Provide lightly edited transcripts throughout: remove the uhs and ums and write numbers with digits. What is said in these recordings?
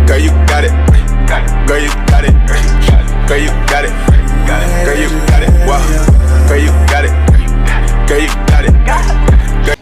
Girl, you got it. Girl, you got it. Girl, you got it. Girl, you got it. Wow. Girl, you got it. Girl, you got it.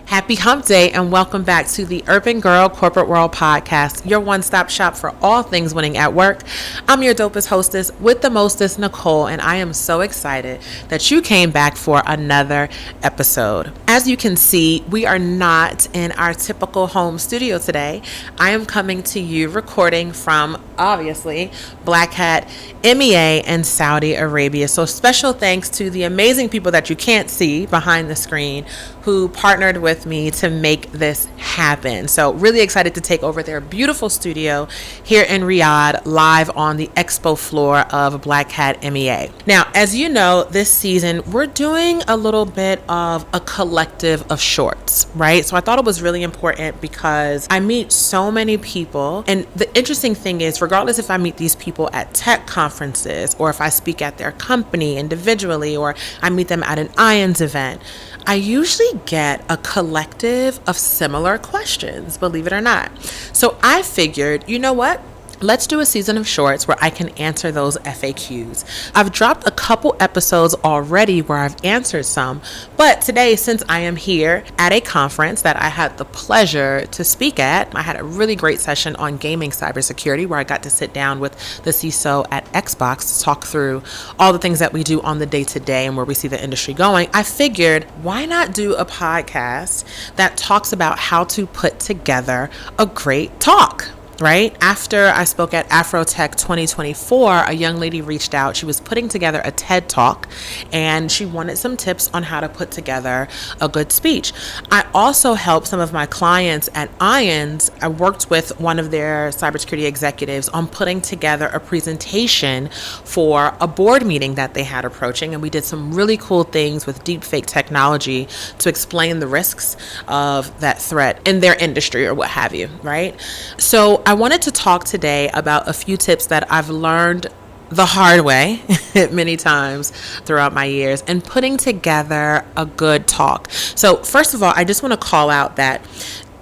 Happy hump day and welcome back to the Urban Girl Corporate World Podcast, your one-stop shop for all things winning at work. I'm your dopest hostess with the mostest, Nicole, and I am so excited that you came back for another episode. As you can see, we are not in our typical home studio today. I am coming to you recording from, obviously, Black Hat MEA in Saudi Arabia. So special thanks to the amazing people that you can't see behind the screen who partnered with me to make this happen. So really excited to take over their beautiful studio here in Riyadh, live on the expo floor of Black Hat MEA. Now, as you know, this season we're doing a little bit of a collective of shorts, right? So I thought it was really important because I meet so many people, and the interesting thing is, regardless if I meet these people at tech conferences or if I speak at their company individually or I meet them at an IONS event, I usually get a collective of similar questions, believe it or not. So I figured, you know what? Let's do a season of shorts where I can answer those FAQs. I've dropped a couple episodes already where I've answered some, but today, since I am here at a conference that I had the pleasure to speak at, I had a really great session on gaming cybersecurity where I got to sit down with the CISO at Xbox to talk through all the things that we do on the day-to-day and where we see the industry going. I figured, why not do a podcast that talks about how to put together a great talk? Right? After I spoke at Afrotech 2024, a young lady reached out. She was putting together a TED Talk and she wanted some tips on how to put together a good speech. I also helped some of my clients at IONS. I worked with one of their cybersecurity executives on putting together a presentation for a board meeting that they had approaching, and we did some really cool things with deepfake technology to explain the risks of that threat in their industry or what have you, right? So I wanted to talk today about a few tips that I've learned the hard way many times throughout my years in putting together a good talk. So first of all, I just want to call out that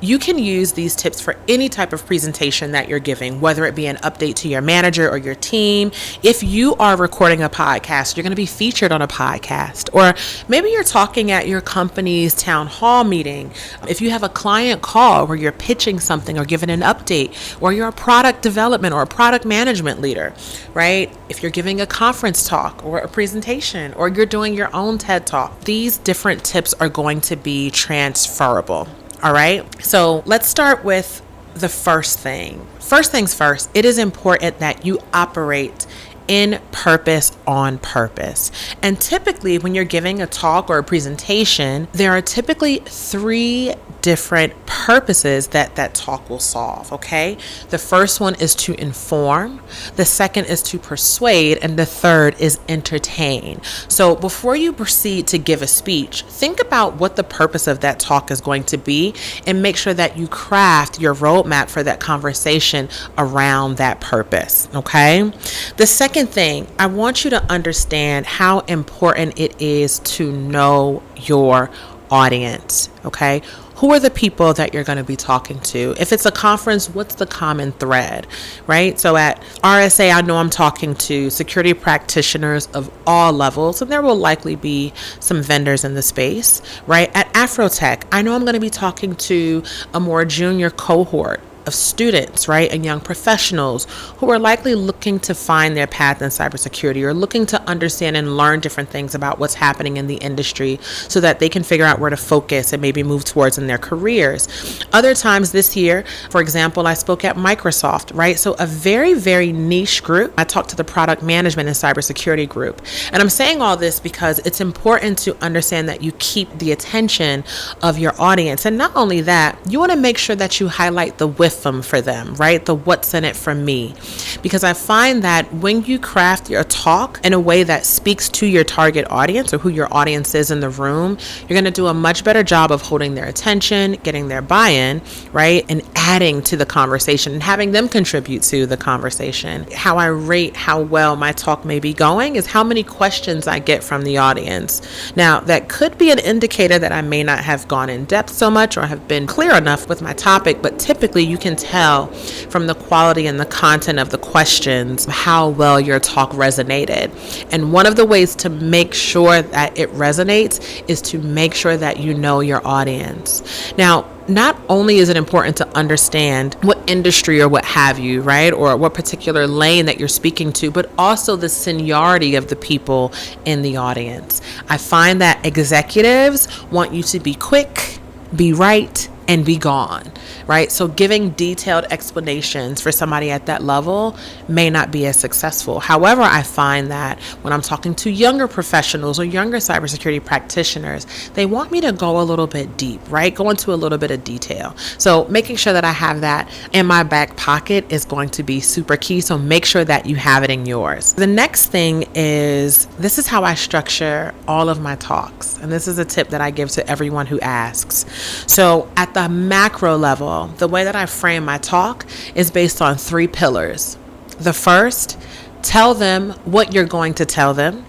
you can use these tips for any type of presentation that you're giving, whether it be an update to your manager or your team. If you are recording a podcast, you're going to be featured on a podcast, or maybe you're talking at your company's town hall meeting. If you have a client call where you're pitching something or giving an update, or you're a product development or a product management leader, right? If you're giving a conference talk or a presentation, or you're doing your own TED Talk, these different tips are going to be transferable. All right. So let's start with the first thing. First things first, it is important that you operate in purpose on purpose. And typically when you're giving a talk or a presentation, there are typically three different purposes that talk will solve, okay? The first one is to inform, the second is to persuade, and the third is entertain. So before you proceed to give a speech, think about what the purpose of that talk is going to be and make sure that you craft your roadmap for that conversation around that purpose, okay? The second thing, I want you to understand how important it is to know your audience, okay? Who are the people that you're going to be talking to? If it's a conference, what's the common thread, right? So at RSA, I know I'm talking to security practitioners of all levels, and there will likely be some vendors in the space, right? At Afrotech, I know I'm going to be talking to a more junior cohort of students, right, and young professionals who are likely looking to find their path in cybersecurity or looking to understand and learn different things about what's happening in the industry so that they can figure out where to focus and maybe move towards in their careers. Other times this year, for example, I spoke at Microsoft, right? So a very, very niche group. I talked to the product management and cybersecurity group. And I'm saying all this because it's important to understand that you keep the attention of your audience. And not only that, you want to make sure that you highlight the with them for them, right? The what's in it for me. Because I find that when you craft your talk in a way that speaks to your target audience or who your audience is in the room, you're going to do a much better job of holding their attention, getting their buy-in, right? And adding to the conversation and having them contribute to the conversation. How I rate how well my talk may be going is how many questions I get from the audience. Now, that could be an indicator that I may not have gone in depth so much or have been clear enough with my topic, but typically you can tell from the quality and the content of the questions how well your talk resonated. And one of the ways to make sure that it resonates is to make sure that you know your audience. Now, not only is it important to understand what industry or what have you, right, or what particular lane that you're speaking to, but also the seniority of the people in the audience. I find that executives want you to be quick, be right, and be gone, right? So giving detailed explanations for somebody at that level may not be as successful. However, I find that when I'm talking to younger professionals or younger cybersecurity practitioners, they want me to go a little bit deep, right? Go into a little bit of detail. So making sure that I have that in my back pocket is going to be super key. So make sure that you have it in yours. The next thing is, this is how I structure all of my talks. And this is a tip that I give to everyone who asks. So at the macro level, the way that I frame my talk is based on 3 pillars. The first, tell them what you're going to tell them.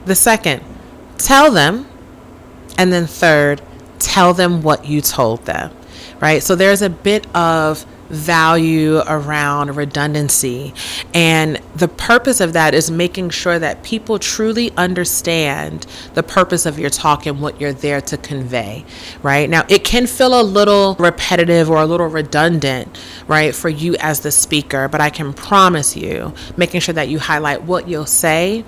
The second, tell them. And then third, tell them what you told them, right? So there's a bit of value around redundancy. And the purpose of that is making sure that people truly understand the purpose of your talk and what you're there to convey, right? Now, it can feel a little repetitive or a little redundant, right, for you as the speaker, but I can promise you, making sure that you highlight what you'll say,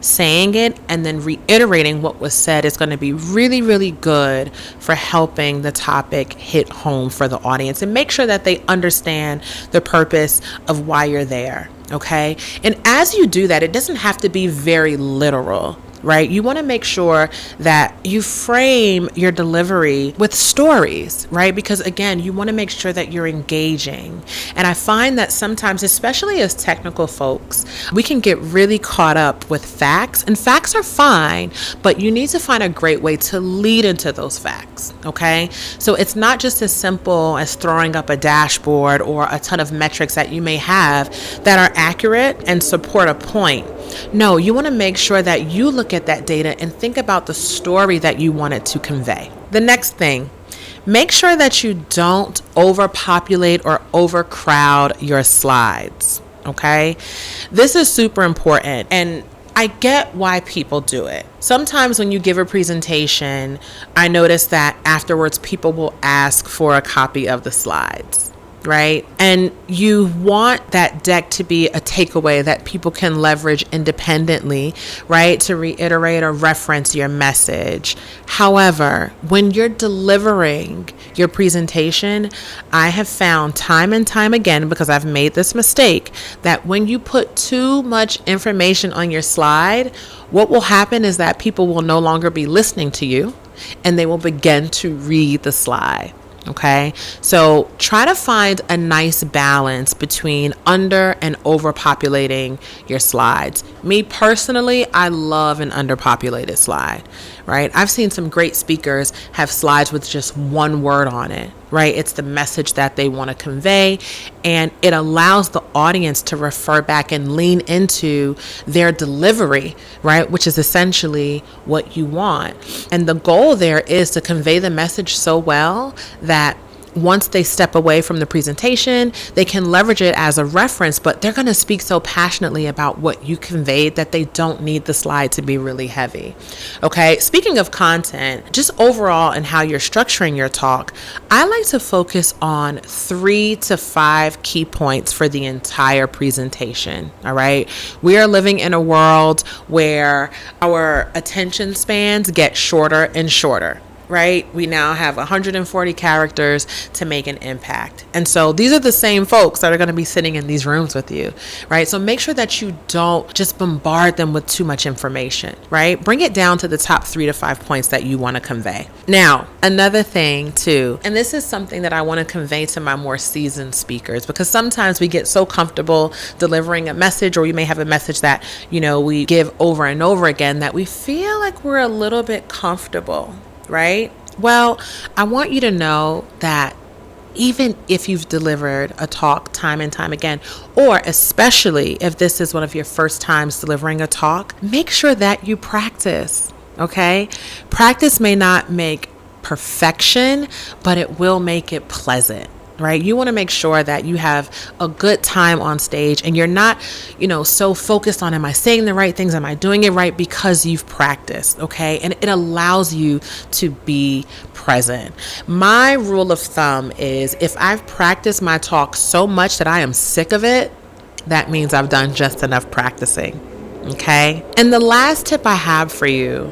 saying it, and then reiterating what was said is going to be really, really good for helping the topic hit home for the audience and make sure that they understand the purpose of why you're there. Okay. And as you do that, it doesn't have to be very literal, right? You want to make sure that you frame your delivery with stories, right? Because again, you want to make sure that you're engaging. And I find that sometimes, especially as technical folks, we can get really caught up with facts, and facts are fine, but you need to find a great way to lead into those facts. Okay. So it's not just as simple as throwing up a dashboard or a ton of metrics that you may have that are accurate and support a point. No, you want to make sure that you look at that data and think about the story that you want it to convey. The next thing, make sure that you don't overpopulate or overcrowd your slides. Okay. This is super important. And I get why people do it. Sometimes when you give a presentation, I notice that afterwards people will ask for a copy of the slides, right? And you want that deck to be a takeaway that people can leverage independently, right? To reiterate or reference your message. However, when you're delivering your presentation, I have found time and time again, because I've made this mistake, that when you put too much information on your slide, what will happen is that people will no longer be listening to you and they will begin to read the slide. Okay, so try to find a nice balance between under and overpopulating your slides. Me personally, I love an underpopulated slide, right? I've seen some great speakers have slides with just one word on it, right? It's the message that they want to convey, and it allows the audience to refer back and lean into their delivery, right? Which is essentially what you want. And the goal there is to convey the message so well that once they step away from the presentation, they can leverage it as a reference, but they're going to speak so passionately about what you conveyed that they don't need the slide to be really heavy. Okay, speaking of content, just overall and how you're structuring your talk, I like to focus on 3 to 5 key points for the entire presentation. All right, we are living in a world where our attention spans get shorter and shorter. Right? We now have 140 characters to make an impact. And so these are the same folks that are going to be sitting in these rooms with you, right? So make sure that you don't just bombard them with too much information, right? Bring it down to the top 3 to 5 points that you want to convey. Now, another thing too, and this is something that I want to convey to my more seasoned speakers, because sometimes we get so comfortable delivering a message, or we may have a message that, we give over and over again, that we feel like we're a little bit comfortable. Right? Well, I want you to know that even if you've delivered a talk time and time again, or especially if this is one of your first times delivering a talk, make sure that you practice. Okay? Practice may not make perfection, but it will make it pleasant. right? You want to make sure that you have a good time on stage and you're not, so focused on, am I saying the right things? Am I doing it right? Because you've practiced, okay? And it allows you to be present. My rule of thumb is if I've practiced my talk so much that I am sick of it, that means I've done just enough practicing, okay? And the last tip I have for you,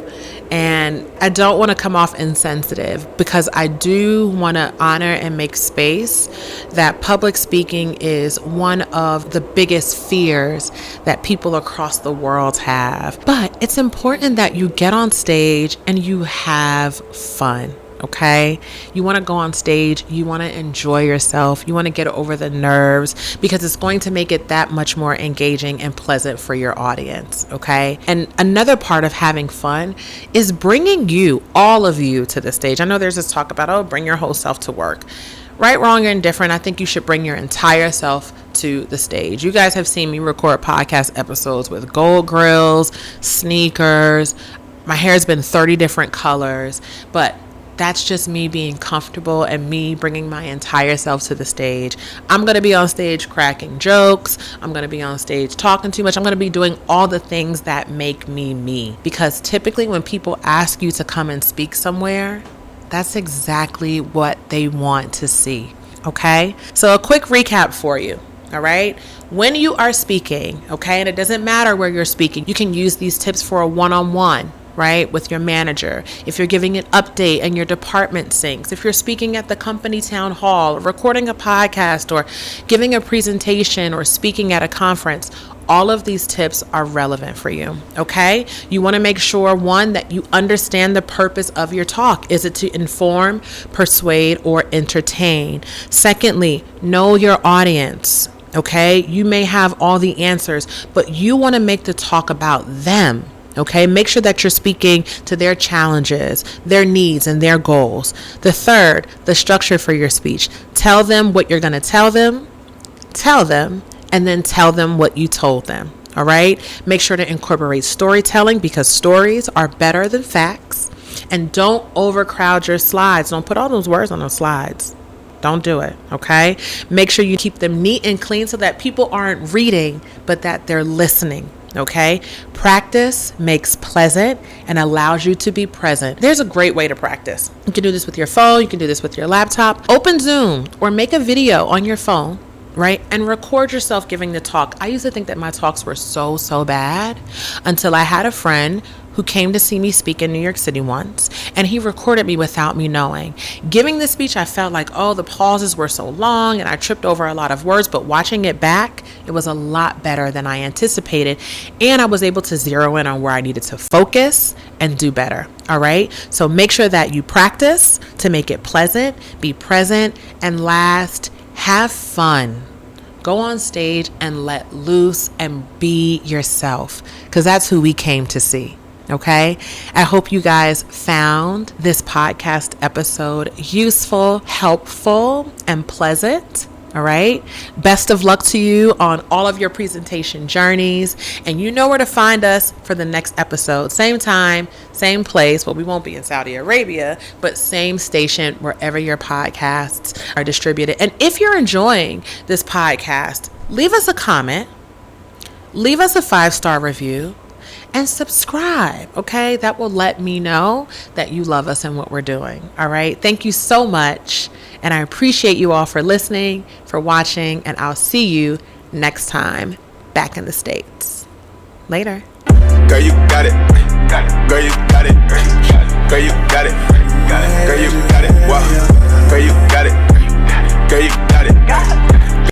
and I don't want to come off insensitive because I do want to honor and make space that public speaking is one of the biggest fears that people across the world have. But it's important that you get on stage and you have fun. Okay, you want to go on stage, you want to enjoy yourself, you want to get over the nerves because it's going to make it that much more engaging and pleasant for your audience. Okay, and another part of having fun is bringing all of you to the stage. I know there's this talk about, bring your whole self to work. Right, wrong, or indifferent, I think you should bring your entire self to the stage. You guys have seen me record podcast episodes with gold grills, sneakers. My hair's been 30 different colors, but that's just me being comfortable and me bringing my entire self to the stage. I'm going to be on stage cracking jokes. I'm going to be on stage talking too much. I'm going to be doing all the things that make me me. Because typically when people ask you to come and speak somewhere, that's exactly what they want to see. Okay? So a quick recap for you. All right. When you are speaking, okay, and it doesn't matter where you're speaking, you can use these tips for a one-on-one. Right, with your manager, if you're giving an update and your department syncs, if you're speaking at the company town hall, recording a podcast, or giving a presentation, or speaking at a conference, all of these tips are relevant for you. Okay, you want to make sure, one, that you understand the purpose of your talk. Is it to inform, persuade, or entertain? Secondly, know your audience. Okay, you may have all the answers, but you want to make the talk about them. Okay, make sure that you're speaking to their challenges, their needs, and their goals. The third, the structure for your speech. Tell them what you're going to tell them, and then tell them what you told them. All right, make sure to incorporate storytelling because stories are better than facts. And don't overcrowd your slides. Don't put all those words on those slides. Don't do it, okay? Make sure you keep them neat and clean so that people aren't reading, but that they're listening. Okay, practice makes pleasant and allows you to be present. There's a great way to practice. You can do this with your phone. You can do this with your laptop. Open Zoom or make a video on your phone, right? And record yourself giving the talk. I used to think that my talks were so bad until I had a friend who came to see me speak in New York City once, and he recorded me without me knowing. Giving the speech, I felt like, the pauses were so long and I tripped over a lot of words, but watching it back, it was a lot better than I anticipated, and I was able to zero in on where I needed to focus and do better. All right, so make sure that you practice to make it pleasant, be present, and last, have fun. Go on stage and let loose and be yourself, because that's who we came to see. Okay, I hope you guys found this podcast episode useful, helpful, and pleasant. All right. Best of luck to you on all of your presentation journeys. And you know where to find us for the next episode. Same time, same place. Well, we won't be in Saudi Arabia, but same station wherever your podcasts are distributed. And if you're enjoying this podcast, leave us a comment, leave us a 5-star review, and subscribe, okay? That will let me know that you love us and what we're doing, all right? Thank you so much, and I appreciate you all for listening, for watching, and I'll see you next time back in the States. Later. Girl, you got it. Girl, you got it.